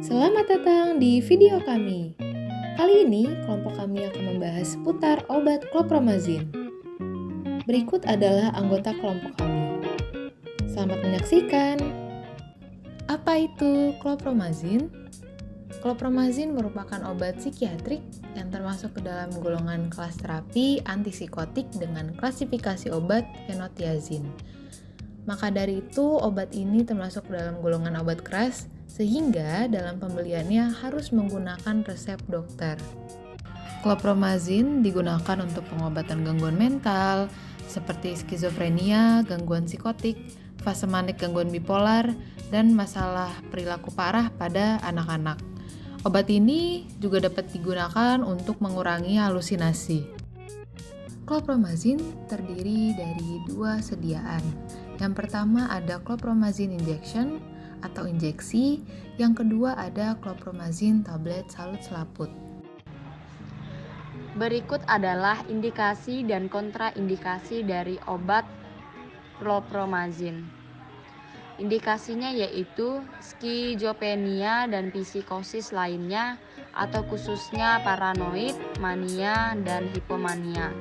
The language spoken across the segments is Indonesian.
Selamat datang di video kami. Kali ini kelompok kami akan membahas seputar obat clopromazine. Berikut adalah anggota kelompok kami. Selamat menyaksikan. Apa itu clopromazine? Clopromazine merupakan obat psikiatrik yang termasuk ke dalam golongan kelas terapi antipsikotik dengan klasifikasi obat fenotiazine. Maka dari itu, obat ini termasuk dalam golongan obat keras, sehingga dalam pembeliannya harus menggunakan resep dokter. Clopromazine digunakan untuk pengobatan gangguan mental, seperti skizofrenia, gangguan psikotik, fase manik gangguan bipolar, dan masalah perilaku parah pada anak-anak. Obat ini juga dapat digunakan untuk mengurangi halusinasi. Clopromazine terdiri dari dua sediaan. Yang pertama ada clopromazine injection atau injeksi, yang kedua ada clopromazine tablet salut selaput. Berikut adalah indikasi dan kontraindikasi dari obat clopromazine. Indikasinya yaitu skizofrenia dan psikosis lainnya atau khususnya paranoid, mania, dan hipomania.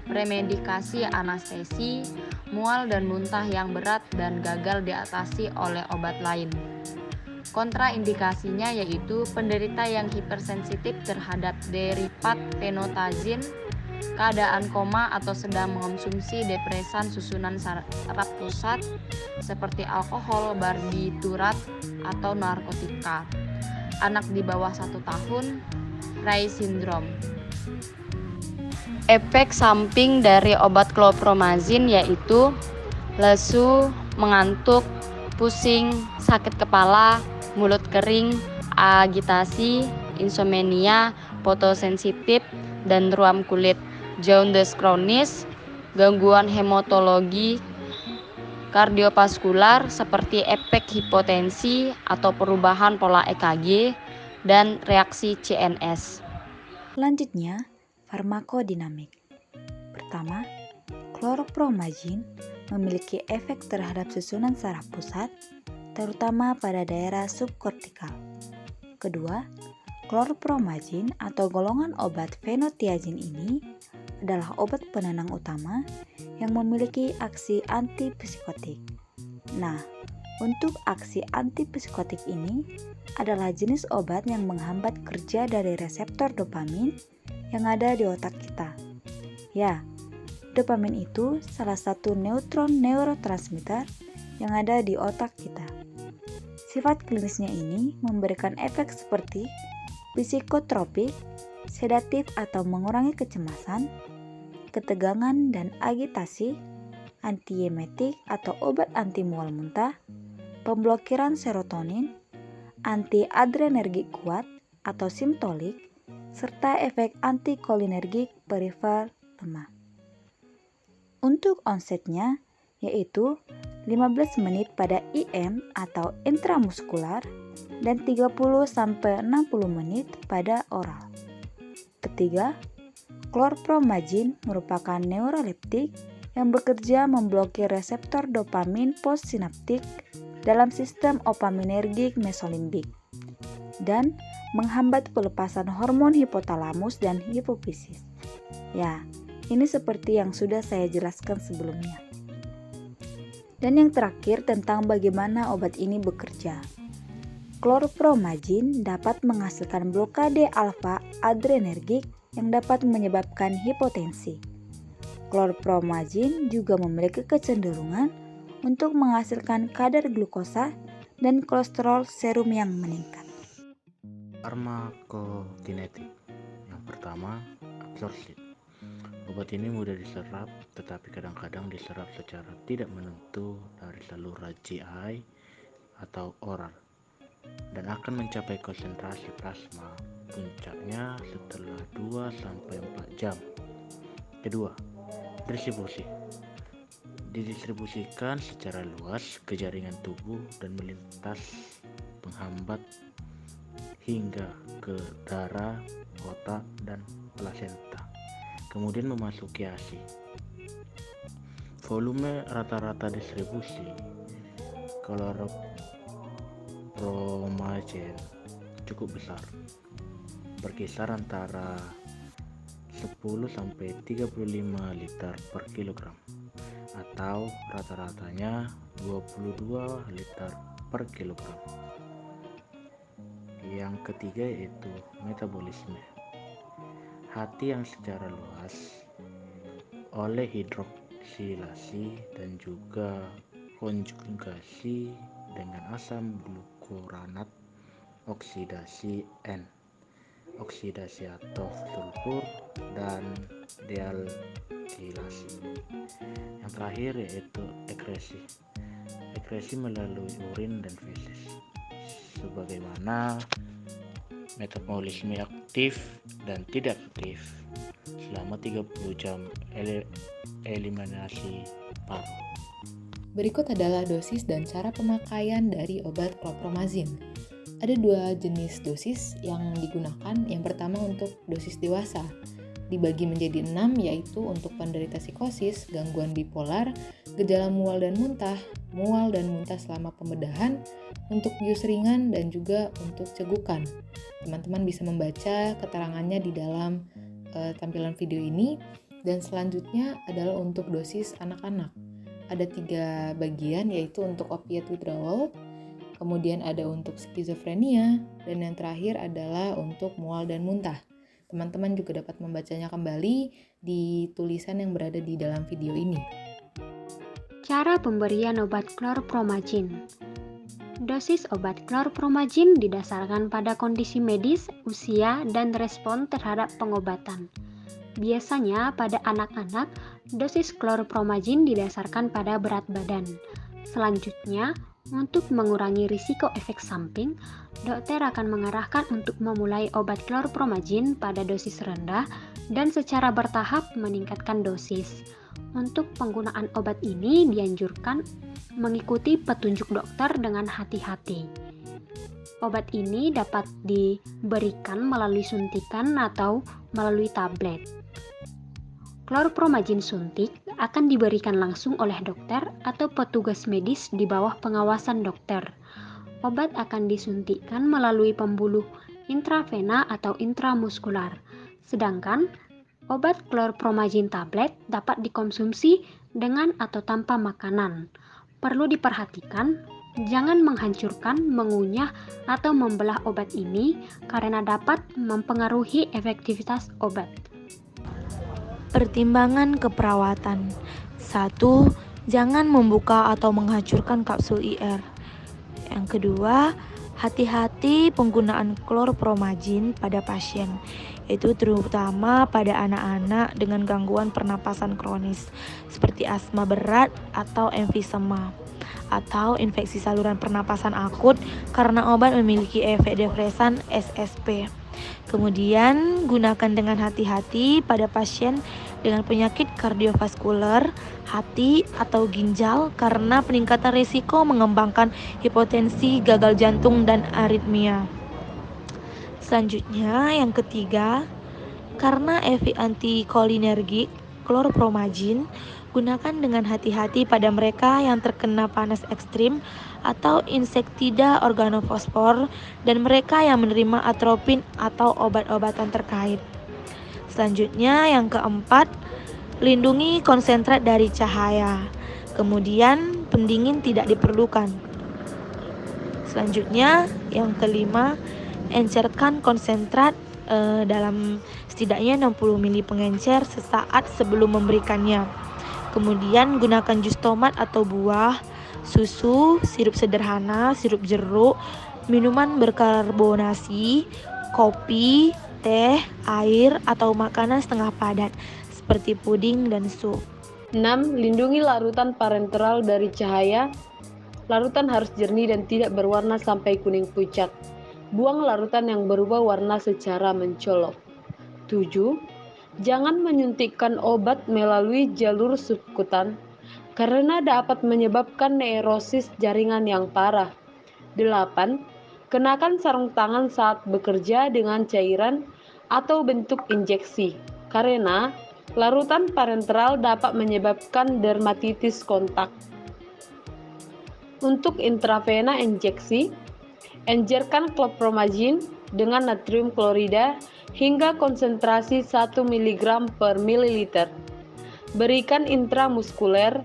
Premedikasi anestesi, mual dan muntah yang berat dan gagal diatasi oleh obat lain. Kontraindikasinya yaitu penderita yang hipersensitif terhadap derivat fenotazine, keadaan koma atau sedang mengonsumsi depresan susunan saraf pusat seperti alkohol, barbiturat, atau narkotika. Anak di bawah 1 tahun, Reye syndrome. Efek samping dari obat clopromazine yaitu lesu, mengantuk, pusing, sakit kepala, mulut kering, agitasi, insomnia, fotosensitif, dan ruam kulit, jaundice kronis, gangguan hematologi, kardiovaskular seperti efek hipotensi atau perubahan pola EKG, dan reaksi CNS. Selanjutnya, farmakodinamik. Pertama, clopromazine memiliki efek terhadap susunan saraf pusat, terutama pada daerah subkortikal. Kedua, clopromazine atau golongan obat fenotiazine ini adalah obat penenang utama yang memiliki aksi antipsikotik. Nah, untuk aksi antipsikotik ini adalah jenis obat yang menghambat kerja dari reseptor dopamin yang ada di otak kita. Ya, dopamin itu salah satu neutron neurotransmitter yang ada di otak kita. Sifat klinisnya ini memberikan efek seperti psikotropik, sedatif atau mengurangi kecemasan, ketegangan dan agitasi, antiemetik atau obat anti mual muntah, pemblokiran serotonin, antiadrenergik kuat atau simptolik, serta efek antikolinergik perifer lemah. Untuk onsetnya yaitu 15 menit pada IM atau intramuskular dan 30-60 menit pada oral. Ketiga, clopromazine merupakan neuroleptik yang bekerja memblokir reseptor dopamin postsinaptik dalam sistem opaminergik mesolimbik dan menghambat pelepasan hormon hipotalamus dan hipofisis. Ya, ini seperti yang sudah saya jelaskan sebelumnya. Dan yang terakhir tentang bagaimana obat ini bekerja. Clopromazine dapat menghasilkan blokade alfa adrenergik yang dapat menyebabkan hipotensi. Clopromazine juga memiliki kecenderungan untuk menghasilkan kadar glukosa dan kolesterol serum yang meningkat. Farmakokinetik. Yang pertama, absorpsi. Obat ini mudah diserap, tetapi kadang-kadang diserap secara tidak menentu dari saluran GI atau oral, dan akan mencapai konsentrasi plasma puncaknya setelah 2-4 jam. Kedua, distribusi. Didistribusikan secara luas ke jaringan tubuh dan melintas penghambat hingga ke darah, otak, dan plasenta, kemudian memasuki ASI. Volume rata-rata distribusi clopromazine cukup besar, berkisar antara 10-35 liter per kilogram, atau rata-ratanya 22 liter per kilogram. Yang ketiga yaitu metabolisme. Hati yang secara luas oleh hidroksilasi dan juga konjugasi dengan asam glukuronat, oksidasi N, oksidasi atau sulfur, dan dealkilasi. Yang terakhir yaitu ekresi. Ekresi melalui urin dan feses. Sebagaimana metabolisme aktif dan tidak aktif selama 30 jam eliminasi paru. Berikut adalah dosis dan cara pemakaian dari obat chlorpromazine. Ada 2 jenis dosis yang digunakan. Yang pertama untuk dosis dewasa, dibagi menjadi 6, yaitu untuk penderita psikosis, gangguan bipolar, gejala mual dan muntah selama pembedahan, untuk bius ringan, dan juga untuk cegukan. Teman-teman bisa membaca keterangannya di dalam tampilan video ini. Dan selanjutnya adalah untuk dosis anak-anak. Ada 3 bagian, yaitu untuk opiat withdrawal, kemudian ada untuk skizofrenia, dan yang terakhir adalah untuk mual dan muntah. Teman-teman juga dapat membacanya kembali di tulisan yang berada di dalam video ini. Cara pemberian obat chlorpromazine. Dosis obat chlorpromazine didasarkan pada kondisi medis, usia, dan respon terhadap pengobatan. Biasanya pada anak-anak, dosis chlorpromazine didasarkan pada berat badan. Selanjutnya, untuk mengurangi risiko efek samping, dokter akan mengarahkan untuk memulai obat chlorpromazine pada dosis rendah dan secara bertahap meningkatkan dosis. Untuk penggunaan obat ini dianjurkan mengikuti petunjuk dokter dengan hati-hati. Obat ini dapat diberikan melalui suntikan atau melalui tablet. Chlorpromazine suntik akan diberikan langsung oleh dokter atau petugas medis di bawah pengawasan dokter. Obat akan disuntikkan melalui pembuluh intravena atau intramuskular. Sedangkan obat chlorpromazine tablet dapat dikonsumsi dengan atau tanpa makanan. Perlu diperhatikan, jangan menghancurkan, mengunyah, atau membelah obat ini karena dapat mempengaruhi efektivitas obat. Pertimbangan keperawatan. 1. Jangan membuka atau menghancurkan kapsul IR. Yang kedua, hati-hati penggunaan chlorpromazine pada pasien, yaitu terutama pada anak-anak dengan gangguan pernapasan kronis seperti asma berat atau emfisema atau infeksi saluran pernapasan akut karena obat memiliki efek depresan SSP. Kemudian gunakan dengan hati-hati pada pasien dengan penyakit kardiovaskuler, hati atau ginjal karena peningkatan risiko mengembangkan hipotensi, gagal jantung, dan aritmia. Selanjutnya, yang ketiga, karena efek antikolinergik chlorpromazine, gunakan dengan hati-hati pada mereka yang terkena panas ekstrim atau insektida organofosfor dan mereka yang menerima atropin atau obat-obatan terkait. Selanjutnya, yang keempat, lindungi konsentrat dari cahaya. Kemudian, pendingin tidak diperlukan. Selanjutnya, yang kelima, encerkan konsentrat dalam setidaknya 60 ml pengencer sesaat sebelum memberikannya. Kemudian gunakan jus tomat atau buah, susu, sirup sederhana, sirup jeruk, minuman berkarbonasi, kopi, teh, air, atau makanan setengah padat seperti puding dan sup. 6. Lindungi larutan parenteral dari cahaya. Larutan harus jernih dan tidak berwarna sampai kuning pucat. Buang larutan yang berubah warna secara mencolok. 7. Jangan menyuntikkan obat melalui jalur subkutan karena dapat menyebabkan neurosis jaringan yang parah. 8. Kenakan sarung tangan saat bekerja dengan cairan atau bentuk injeksi karena larutan parenteral dapat menyebabkan dermatitis kontak. Untuk intravena injeksi, encerkan chlorpromazine dengan natrium klorida hingga konsentrasi 1 mg per mililiter. Berikan intramuskuler,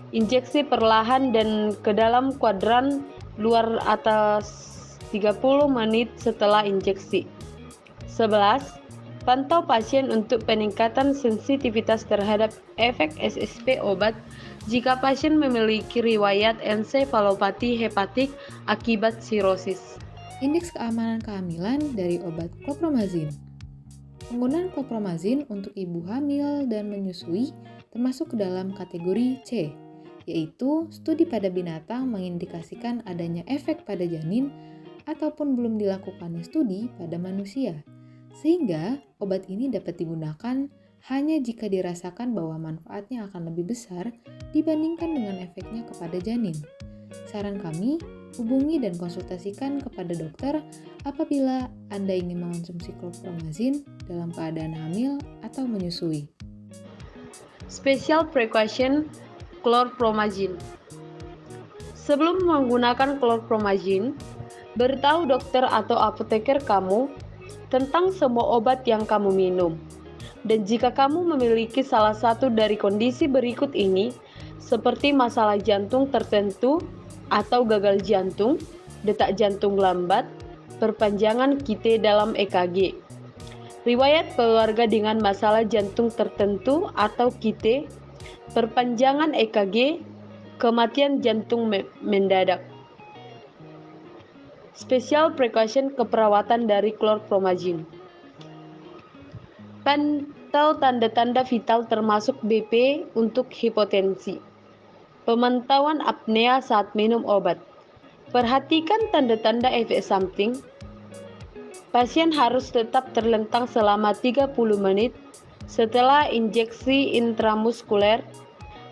injeksi perlahan dan ke dalam kuadran luar atas 30 menit setelah injeksi. 11. Pantau pasien untuk peningkatan sensitivitas terhadap efek SSP obat jika pasien memiliki riwayat ensefalopati hepatik akibat sirosis. Indeks keamanan kehamilan dari obat clopromazin. Penggunaan clopromazin untuk ibu hamil dan menyusui termasuk ke dalam kategori C, yaitu studi pada binatang mengindikasikan adanya efek pada janin ataupun belum dilakukannya studi pada manusia. Sehingga obat ini dapat digunakan hanya jika dirasakan bahwa manfaatnya akan lebih besar dibandingkan dengan efeknya kepada janin. Saran kami, hubungi dan konsultasikan kepada dokter apabila Anda ingin mengonsumsi clopromazin dalam keadaan hamil atau menyusui. Special precaution chlorpromazine. Sebelum menggunakan chlorpromazine, beritahu dokter atau apoteker kamu tentang semua obat yang kamu minum. Dan jika kamu memiliki salah satu dari kondisi berikut ini, seperti masalah jantung tertentu atau gagal jantung, detak jantung lambat, perpanjangan QT dalam EKG, riwayat keluarga dengan masalah jantung tertentu atau QT, perpanjangan EKG, kematian jantung mendadak. Special precaution keperawatan dari chlorpromazine. Pantau tanda-tanda vital termasuk BP untuk hipotensi. Pemantauan apnea saat minum obat. Perhatikan tanda-tanda efek samping. Pasien harus tetap terlentang selama 30 menit setelah injeksi intramuskuler.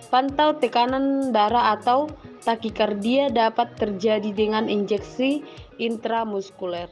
Pantau tekanan darah atau takikardia dapat terjadi dengan injeksi intramuskuler.